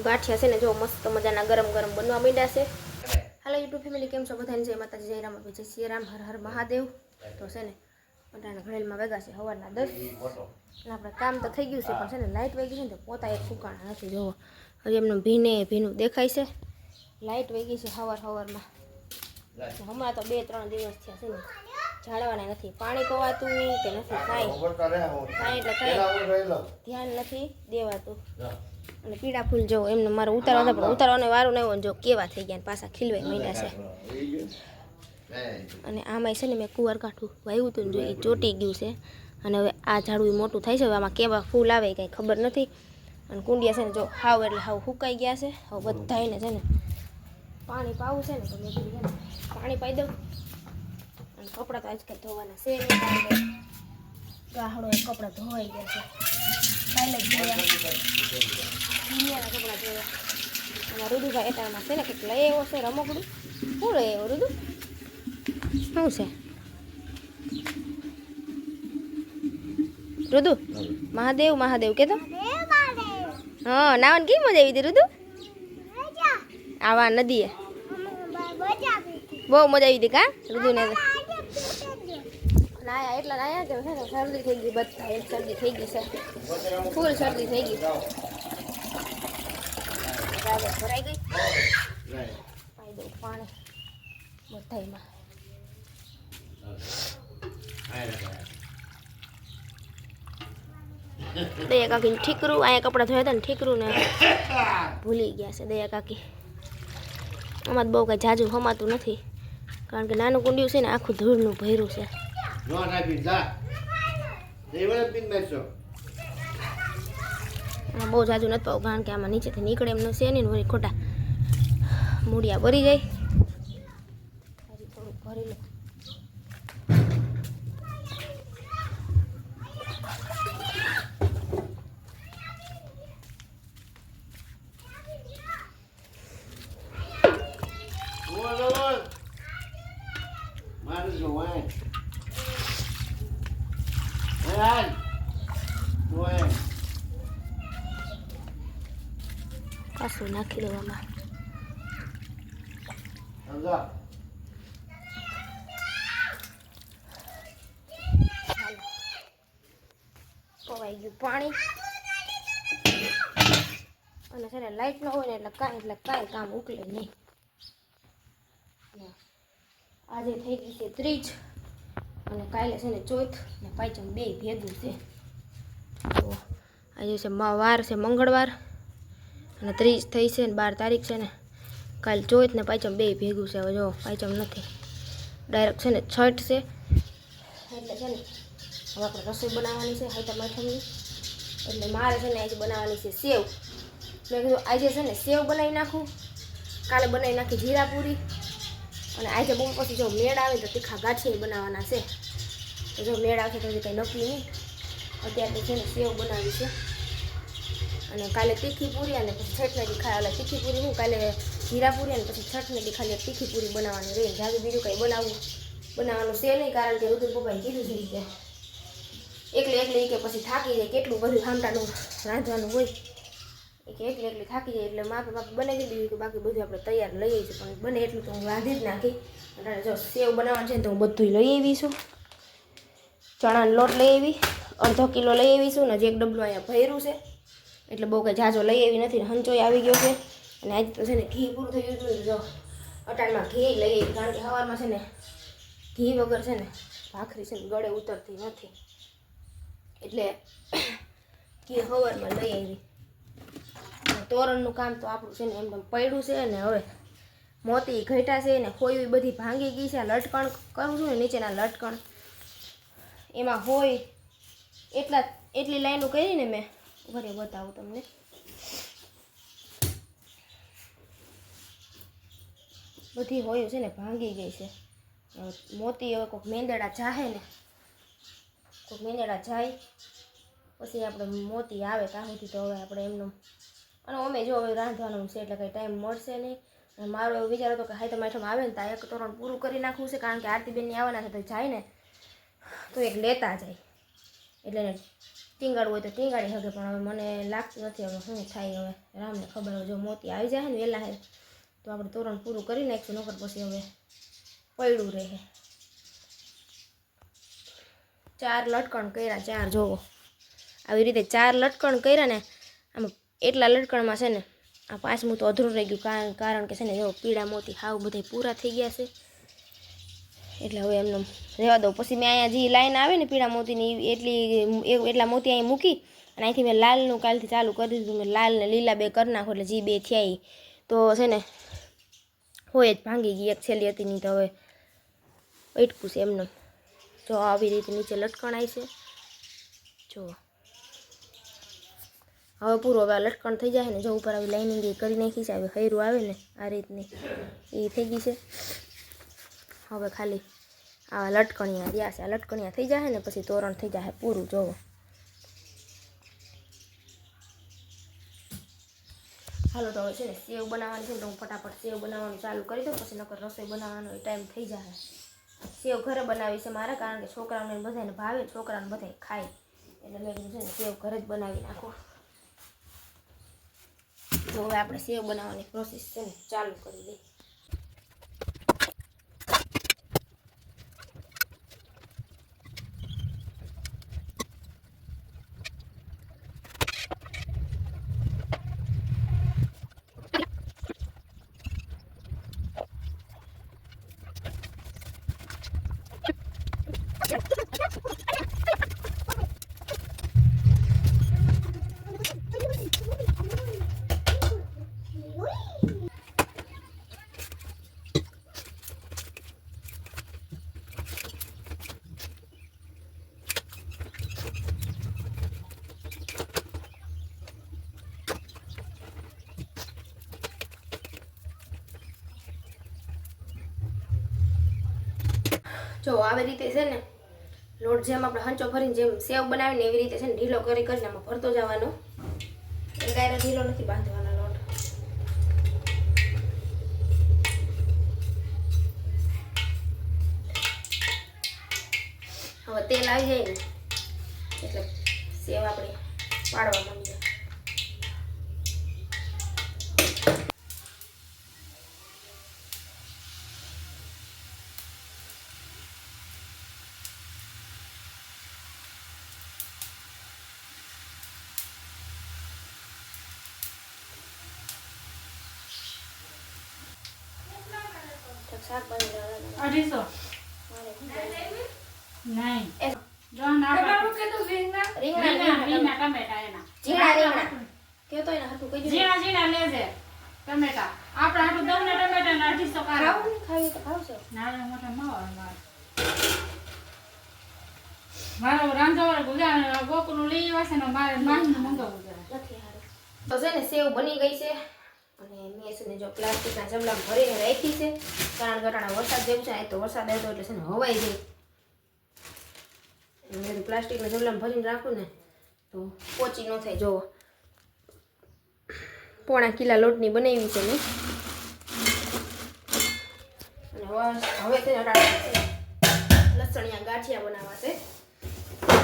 ગાંઠિયા છે ને જો મસ્ત મજાના ગરમ ગરમ બનવા માંડ્યા છે. હાલો યુટ્યુબ ફેમિલી, કેમ છો બધાને? જય માતાજી, જય રામ, જય શ્રી રામ, હર હર મહાદેવ. તો છે ને બધાના ઘરેલમાં વેગા છે સવારના 10 અને આપણે કામ તો થઈ ગયું છે, પણ છે ને લાઇટ વહી ગઈ છે ને તો પોતા એક સુકાણા નથી. જોવો હજી એમનું ભીનું દેખાય છે. લાઇટ વહી ગઈ છે સવારમાં. હમણાં તો 2-3 દિવસ થયા છે ને ઝાડવાના નથી, પાણી પવાતું કે નથી કાંઈ એટલે કાંઈ ધ્યાન નથી દેવાતું. અને પીળા ફૂલ જો એમને મારે ઉતારવા પણ ઉતારવાનો વારો ન આવ્યો. જો કેવા થઈ ગયા પાછા ખીલવાઈ માંડ્યા છે. અને આમાં છે ને મેં કુંવાર કાઠું વાવ્યું હતું ને જો એ ચોટી ગયું છે. અને હવે આ ઝાડવું મોટું થાય છે. હવે આમાં કેવા ફૂલ આવે કંઈ ખબર નથી. અને કુંડિયા છે ને જો હાવ એટલે હાવ સુકાઈ ગયા છે. હવે બધાને છે ને પાણી પાવું છે ને તો મેં કીધું છે ને પાણી પાઈ દઉં. અને કપડાં તો આજકાલ ધોવાના છે નહીં, કારણ કે ગાહડો કપડાં ધોવાઈ ગયા છે. કાલે જ ધોયા દુનિયાના કપડાં ધોયા. અને રુદુભાઈ એટાણમાં છે ને કંઈક લઈ આવ્યો છે રમકડું. શું લઈ આવ્યો રુદુ? શું છે રુદુ? મહાદેવ કે તો હા નાવાની કેવી મજા આવી હતી રુદુ? આવા નદીએ બહુ મજા આવી હતી કા રુદુને? નાયા એટલા નાયા કે છે ને શરદી થઈ ગઈ, બધા એક શરદી થઈ ગઈ છે, ફૂલ શરદી થઈ ગઈ. ભરાઈ ગઈ. પાઈ દઉં પાણી બધામાં. દયા કાકી ઠીકરું અહીંયા કપડાં ધોયા હતા ને ઠીકરું ને ભૂલી ગયા છે દયા કાકી. આમાં બહુ કાંઈ જાજુ હમાતું નથી, કારણ કે નાનું કુંડિયું છે ને આખું ધૂળનું ભર્યું છે. બહુ જાજુ નથી પાવું, કારણ કે આમાં નીચેથી નીકળે એમ છે નહીં ને વળી ખોટા મૂળિયા ભરી જાય. હજી થોડુંક ભરી લો. કાસું નાખી દેવામાં. પવાઈ ગયું પાણી. અને છે ને લાઈટ ન હોય ને એટલે કાંઈ કામ ઉકલે નહીં. આજે થઈ ગઈ છે 30 અને કાલે છે ને 4 ને પાંચમ 2 ભેગું છે. તો આજે છે વાર છે મંગળવાર અને 30 થઈ છે ને 12 તારીખ છે ને કાલે 4 ને પાંચમ 2 ભેગું છે. હવે જો પાંચમ નથી, ડાયરેક્ટ છે ને 6 છે. એટલે છે ને હવે આપણે રસોઈ બનાવવાની છે હાઈતમ આઠમની. એટલે મારે છે ને આજે બનાવવાની છે સેવ. મેં કીધું આજે છે ને સેવ બનાવી નાખું, કાલે બનાવી નાખી જીરાપુરી. અને આજે બહુ પછી જો મેળ આવે તો તીખા ગાંઠિયા બનાવવાના છે. તો જો મેળ આવશે તો હજી કંઈ નક્કી નહીં. અત્યારે છે ને સેવ બનાવી છે. અને કાલે તીખી પૂરી અને પછી છઠને ખાય. તીખી પૂરી હું કાલે જીરાપુરી અને પછી છઠને ખાલી તીખી પૂરી બનાવવાની રહી. જાજુ બીજું કંઈ બનાવવાનું છે નહીં, કારણ કે રુદુ પપ્પાએ કીધું છે કે એકલી કે પછી થાકી જાય, કેટલું બધું સામટાનું રાંધવાનું હોય કે એકલી થાકી જાય. એટલે માપે બનાવી દીધું કે બાકી બધું આપણે તૈયાર લઈ આવીશું, પણ બને એટલું તો હું રાંધી જ નાખી. અને જો સેવ બનાવવાનું છે ને તો હું બધું લઈ આવીશું. ચણાનો લોટ લઈ આવી 1/2 કિલો લઈ આવીશું ને. હજી એક ડબલું અહીંયા ભર્યું છે, એટલે બહુ કંઈ ઝાઝો લઈ આવી નથી. હંચોય આવી ગયો છે. અને આજે તો છે ને ઘી પૂરું થઈ ગયું હતું. જો અટાણમાં ઘી લઈ આવી, કારણ કે સવારમાં છે ને ઘી વગર છે ને ભાખરી છે ને ગળે ઉતરતી નથી. એટલે ઘી સવારમાં લઈ આવી. તોરણનું કામ તો આપણું છે ને એમ પડ્યું છે. ને હવે મોતી ઘટ્યા છે ને ખોઈ બધી ભાંગી ગઈ છે. લટકણ કરું છું ને નીચેના લટકણ એમાં હોય એટલી લાઈનો કરીને મેં ઘરે બતાવું તમને. બધી હોય છે ને ભાંગી ગઈ છે. મોતી હવે કોઈક મેંદડા જાહે ને, કોઈક મેંદડા જાય પછી આપણે મોતી આવે ત્યાં સુધી તો હવે આપણે એમનું. અને અમે જો હવે રાંધવાનું છે એટલે કંઈ ટાઈમ મળશે નહીં. અને મારો એવો વિચાર હતો કે હાઈતમ આઠમ આવે ને ત્યાં એક તોરણ પૂરું કરી નાખવું છે, કારણ કે આરતીબેનની આવવાના છે તો જાય ને તો એક લેતા જાય. એટલે ટીંગાડવું હોય તો ટીંગાડી શકે, પણ હવે મને લાગતું નથી હવે શું થાય. હવે રામને ખબર હોય, જો મોતી આવી જાય ને વહેલા હે તો આપણે તોરણ પૂરું કરી નાખીશું, નકર પછી હવે પડ્યું રહે. 4 લટકણ કર્યા, 4 જોવો આવી રીતે 4 લટકણ કર્યા ને. આમાં એટલા લટકણમાં છે ને આ 5મું તો અધૂરું રહી ગયું, કારણ કે છે ને જો પીળા મોતી હાવ બધા પૂરા થઈ ગયા છે. એટલે હવે એમને રહેવા દઉં. પછી મેં અહીંયા જે લાઈન આવે ને પીળા મોતીની એટલા મોતી અહીં મૂકી અને અહીંથી મેં લાલનું કાલથી ચાલુ કરી દીધું. મેં લાલ ને લીલા 2 કરી નાખો એટલે જે 2 થયા તો છે ને હોય જ, ભાંગી ગઈ. એક છેલ્લી હતી નહીં તો હવે અટકું છે એમને. જો આવી રીતે નીચે લટકણ આવી છે જો. હવે પૂરો હવે લટકણ થઈ જાય ને, જો ઉપર આવી લાઇનિંગ એ કરી નાખી છે. હવે હૈરું આવે ને આ રીતની એ થઈ ગઈ છે. હવે ખાલી આવા લટકણિયા રહ્યા છે. આ લટકણિયા થઈ જાય ને પછી તોરણ થઈ જાય પૂરું. જોવો હાલો તો હવે છે ને સેવ બનાવવાની છે ને, તો હું ફટાફટ સેવ બનાવવાનું ચાલુ કરી દઉં, પછી નકર રસોઈ બનાવવાનો ટાઈમ થઈ જાય. સેવ ઘરે બનાવી છે મારે, કારણ કે છોકરાઓને બધાને ભાવે, છોકરાઓને બધા ખાય, એટલે મેં કીધું છે ને સેવ ઘરે જ બનાવી નાખો. તો હવે આપણે સેવ બનાવવાની પ્રોસેસ છે ને ચાલુ કરી દઈએ. જો આવી રીતે છે ને લોટ જેમ આપણે હંચો ભરીને જેમ સેવ બનાવીને એવી રીતે છે ને ઢીલો કરીને આમાં ભરતો જવાનો. એ ડાયરેક્ટ ઢીલો નથી બાંધવાનો લોટ. હવે તેલ આવી જાય ને એટલે સેવ આપણે પાડવા માંડીએ. શાકભાજી 250 નહીં જો ના રીંગણા ટમેટા એના રીંગણા કેતો એને હરખું કહી દીધું. જીણા લેજે ટમેટા. આપણે આટલું દઉં ને ટમેટા ને 250 કાઢો. ખાવી તો ખાવશે. નાના મોટા માવા મારો રાંધવાળો ગુજા ગોકનું લઈ આવશે ને મારે માનનું મંગાવવું છે. નથી હારું. તો છે ને સેવ બની ગઈ છે અને મેં છે ને જો પ્લાસ્ટિકના જમલામાં ભરીને રાખી છે, કારણ ઘટાણા વરસાદ જેવું છે તો વરસાદ આવ્યો એટલે છે ને હવાઈ જાય. મેં પ્લાસ્ટિકના જમલામાં ભરીને રાખું ને તો પોચી ન થાય. જોવો 1.5 કિલો લોટની બનાવી છે મેં. અને હવે છે ને લસણિયા ગાંઠિયા બનાવવા છે.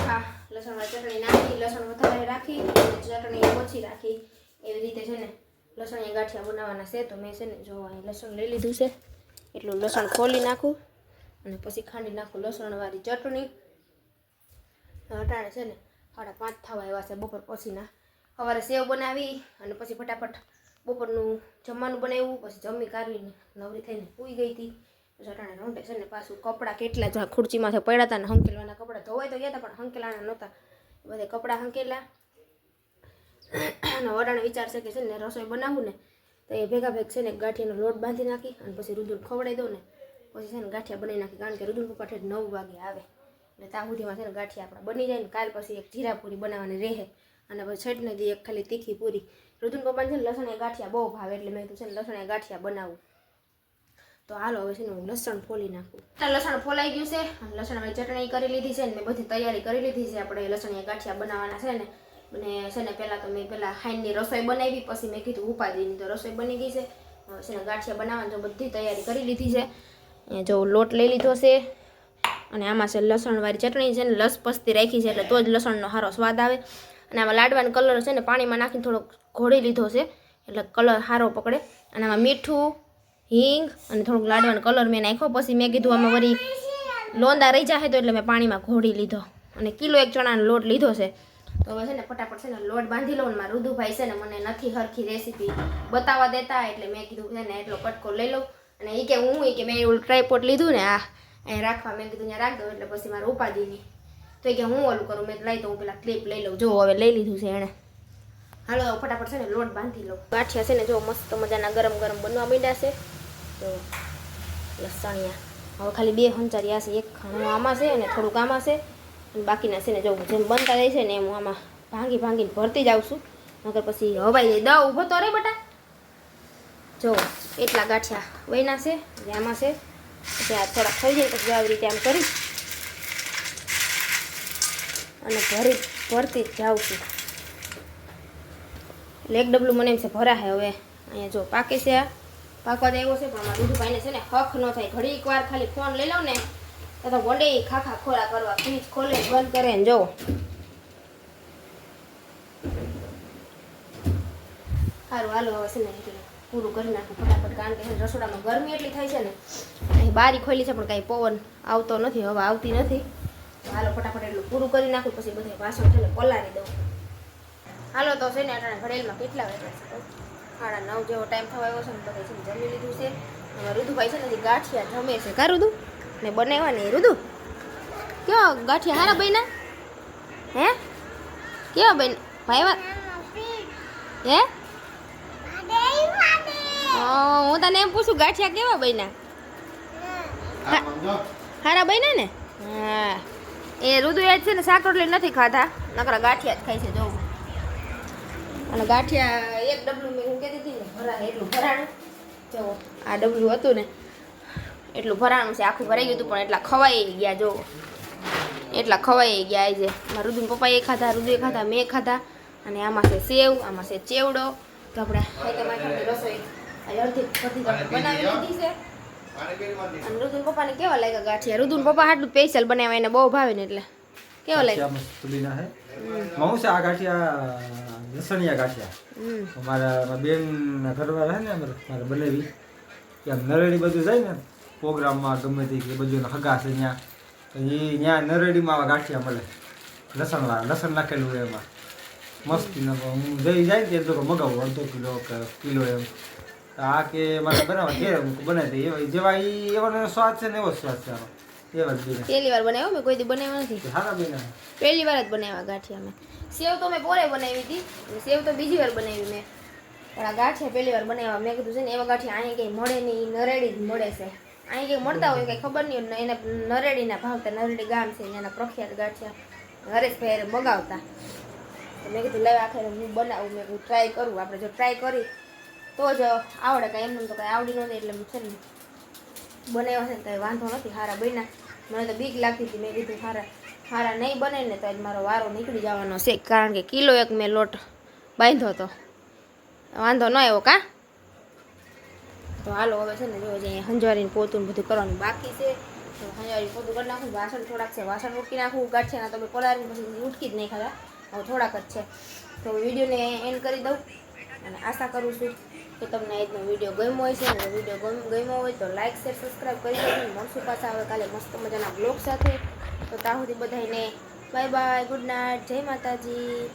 હા, લસણવાળી ચટણી નાખી, લસણ વધારે રાખી, ચટણી ઓછી રાખી, એવી રીતે છે ને લસણિયા ગાંઠિયા બનાવવાના છે. તો મેં છે ને જો અહીં લસણ લઈ લીધું છે, એટલું લસણ ખોલી નાખું અને પછી ખાંડી નાખું લસણવાળી ચટણી. અટાણે છે ને 5:30 થવા આવ્યા છે બપોર પછીના. સવારે સેવ બનાવી અને પછી ફટાફટ બપોરનું જમવાનું બનાવ્યું, પછી જમી કાઢીને નવરી થઈને સૂઈ ગઈ હતી. પછી અટાણે રોંઢે છે ને પાછું કપડાં કેટલા જ ખુરચીમાંથી પડ્યા હતા ને હંકેલવાના કપડાં ધોવાઈ તો ગયા હતા પણ હંકેલાના નહોતા, બધે કપડાં હંકેલા. અને વડાણે વિચાર છે કે છે ને રસોઈ બનાવવું ને તો એ ભેગા ભેગ છે ને ગાંઠિયાનો લોટ બાંધી નાખી અને પછી રુદુર ખવડાવી દઉં ને પછી છે ને ગાંઠિયા બનાવી નાખી, કારણ કે રુદુર પપ્પા ઠેઠ 9 વાગે આવે એટલે ત્યાં સુધીમાં છે ને ગાંઠિયા આપણા બની જાય ને. કાલ પછી એક જીરા પૂરી બનાવવાની રહે અને પછી છઠને દી એક ખાલી તીખી પૂરી. રુદુર પપ્પાને છે ને લસણિયા ગાંઠિયા બહુ ભાવે એટલે મેં કીધું છે ને લસણિયા ગાંઠિયા બનાવું. તો હાલો હવે છે ને હું લસણ ફોલી નાખું. લસણ ફોલાઈ ગયું છે અને લસણવાળી ચટણી કરી લીધી છે ને મેં બધી તૈયારી કરી લીધી છે. આપણે લસણિયા ગાંઠિયા બનાવવાના છે ને અને છે ને પહેલાં તો મેં હાઈનની રસોઈ બનાવી, પછી મેં કીધું ઉપાધિની તો રસોઈ બની ગઈ છે. છે ને ગાંઠિયા બનાવવાની તો બધી તૈયારી કરી લીધી છે. જો લોટ લઈ લીધો છે અને આમાં છે લસણવાળી ચટણી છે ને લસપસથી રાખી છે એટલે તો જ લસણનો સારો સ્વાદ આવે. અને આમાં લાડવાનો કલર છે ને પાણીમાં નાખીને થોડોક ઘોળી લીધો છે એટલે કલર સારો પકડે. અને આમાં મીઠું, હિંગ અને થોડુંક લાડવાનો કલર મેં નાખ્યો. પછી મેં કીધું આમાં વળી લોંદા રહી જાય તો એટલે મેં પાણીમાં ઘોળી લીધો. અને કિલો 1 ચણાનો લોટ લીધો છે. તો હવે છે ને ફટાફટ છે ને લોટ બાંધી લઉં. મારા રુદુભાઈ છે ને મને નથી હરખી રેસીપી બતાવવા દેતા એટલે મેં કીધું છે ને એટલો કટકો લઈ લઉં. અને એ કે મેં એવું ટ્રાયપોટ લીધું ને અહીં રાખવા મેં કીધું ત્યાં રાખ દઉં એટલે પછી મારે ઉપાધિ નહીં. તો એ કે હું ઓલું કરું મેં લઈ તો હું પેલા ક્લિપ લઈ લઉં. જો હવે લઈ લીધું છે એણે. હાલો ફટાફટ છે ને લોટ બાંધી લઉં. ગાંઠિયા છે ને જો મસ્ત મજાના ગરમ ગરમ બનવા માંડ્યા છે. તો લસણિયા હવે ખાલી 2 હંચારિયા છે. એક ખાણું આમાં છે અને થોડુંક આમાં છે અને બાકીના છે ને જો જેમ બનતા જાય છે ને એમ હું આમાં ભાંગીને ભરતી જ આવશું. નકર પછી હવાઈ જાય. દા ઊભો તો રે બટા. જો એટલા ગાંઠિયા વૈના છે જે આમાં છે. પછી આ થોડા થઈ જાય પછી આવી રીતે આમ કરી અને ભરતી જ જાઉં છું. એટલે એક ડબલું મને એમ છે ભરા છે. હવે અહીંયા જો પાકે છે આ પાકવા આવ્યો છે પણ અમારા દૂધભાઈને છે ને હક ન થાય. ઘડીક વાર ખાલી ફોન લઈ લઉં ને તો વડે ખાખા ખોરા કરવા ફ્રીજ ખોલે બંધ કરે ને જો સારું. હાલો હવે છે ને પૂરું કરી નાખું ફટાફટ કારણ કે રસોડામાં ગરમી એટલી થાય છે ને અહીં બારી ખોલી છે પણ કાંઈ પવન આવતો નથી, હવા આવતી નથી. તો હાલો ફટાફટ એટલું પૂરું કરી નાખું પછી બધા વાસણ છે ને પલાળી દઉં. હાલો તો છે ને અટાણે ઘડેલમાં કેટલા વાગ્યા છે? 9:30 જેવો ટાઈમ થવા આવ્યો છે ને બધા છે જમી લીધું છે. રુદુભાઈ છે ને ગાંઠિયા જમે છે. કા રુદુ ને બનાવવા નહીં? રુદુ કેવા ગાંઠિયા હારા બન્યા? હે કેવા બન ભાઈ? હે હું તને એમ પૂછું ગાંઠિયા કેવા બન્યા? હારા બન્યા ને? હા એ રુદુ એ છે ને શાક રોટલી નથી ખાતા, નકરા ગાંઠિયા જ ખાય છે. જોવું અને ગાંઠિયા એક ડબલું મેં હું કહેતી હતી ને ભરાય એટલું ભરાણું. જો આ ડબલું હતું ને એટલું ભરાણું છે. આખું ભરાઈ ગયું હતું પણ એટલા ખવાઈ ગયા. જો એટલા ખવાઈ ગયા. આજે મારા રુદુના પપ્પાએ ખાધા, રુદુએ ખાધા, મેં ખાધા. અને આમાં છે સેવ, આમાં છે ચેવડો. તો આપણે રસોઈ અડધી બનાવી લીધી છે. અને રુદુના પપ્પાને કેવા લાગ્યા ગાંઠિયા? રુદુના પપ્પા હાટલું સ્પેશિયલ બનાવ્યા, એને બહુ ભાવે ને એટલે કેવા લાગ્યા? મઉ છે આ ગાંઠિયા લસણિયા ગાંઠિયા. મારા બેન ઘરવાળા છે ને મારે બનાવી કે આમ નરેડી બધું જાય ને પ્રોગ્રામમાં ગમે તે કે બધું હગા છે ત્યાં તો એ ત્યાં નરેડીમાં આવા ગાંઠિયા મળે લસણ નાખેલું હોય એમાં મસ્તી. હું જઈ જાય ને તો મગાવું અડધો કિલો એમ. આ કે મારે બનાવવા ઘેર બનાવી દે જેવા એવાનો સ્વાદ છે ને એવો સ્વાદ છે આનો. એવા જ પહેલી વાર બનાવ્યો મેં, કોઈ દી બનાવ્યો નથી. સારા બન્યા પહેલી વાર જ બનાવ્યા ગાંઠિયા મેં. સેવ તો મેં પોરે બનાવી હતી, સેવ તો બીજી વાર બનાવી મેં, પણ આ ગાંઠિયા પહેલી વાર બનાવ્યા. મેં કીધું છે ને એવા ગાંઠિયા અહીં કંઈ મળે નહીં, નરેડી જ મળે છે. અહીં કંઈ મળતા હોય કંઈ ખબર નહીં. એને નરેડીના ભાવતા, નરેડી ગામ છે એના પ્રખ્યાત ગાંઠિયા હરેશભાઈ મગાવતા. તો મેં કીધું લાવ આખરે હું બનાવું. મેં કીધું ટ્રાય કરું. આપણે જો ટ્રાય કરી તો જ આવડે. કાંઈ એમને તો કાંઈ આવડી નહોતી એટલે છે ને બનાવ્યા છે ને કાંઈ વાંધો નથી. સારા બન્યા. મને તો બીક લાગતી હતી. મેં કીધું સારા નહીં બને ને તો આજ મારો વારો નીકળી જવાનો છે કારણ કે કિલો 1 મેં લોટ બાંધ્યો હતો. વાંધો ન આવ્યો કા? તો હાલો હવે છે ને જો અહીંયા હંજવારીને પોતું બધું કરવાનું બાકી છે. તો હંજવારી પોતું કરી નાખું. વાસણ થોડાક છે, વાસણ ઉટકી નાખું. ગાંઠિયાના તો મેં પલાળીને પછી ઉટકી જ નહીં ખાતા, હવે થોડાક જ છે. તો વિડીયોને એન્ડ કરી દઉં અને આશા કરું છું કે તમને આજનો વિડીયો ગમ્યો હોય છે. અને વિડીયો ગમ્યો હોય તો લાઇક, શેર, સબસ્ક્રાઈબ કરી દેજો. મળશું પાછા આવે કાલે મસ્ત મજાના બ્લોગ સાથે. તો ત્યાં સુધી બધાને બાય બાય, ગુડ નાઇટ, જય માતાજી.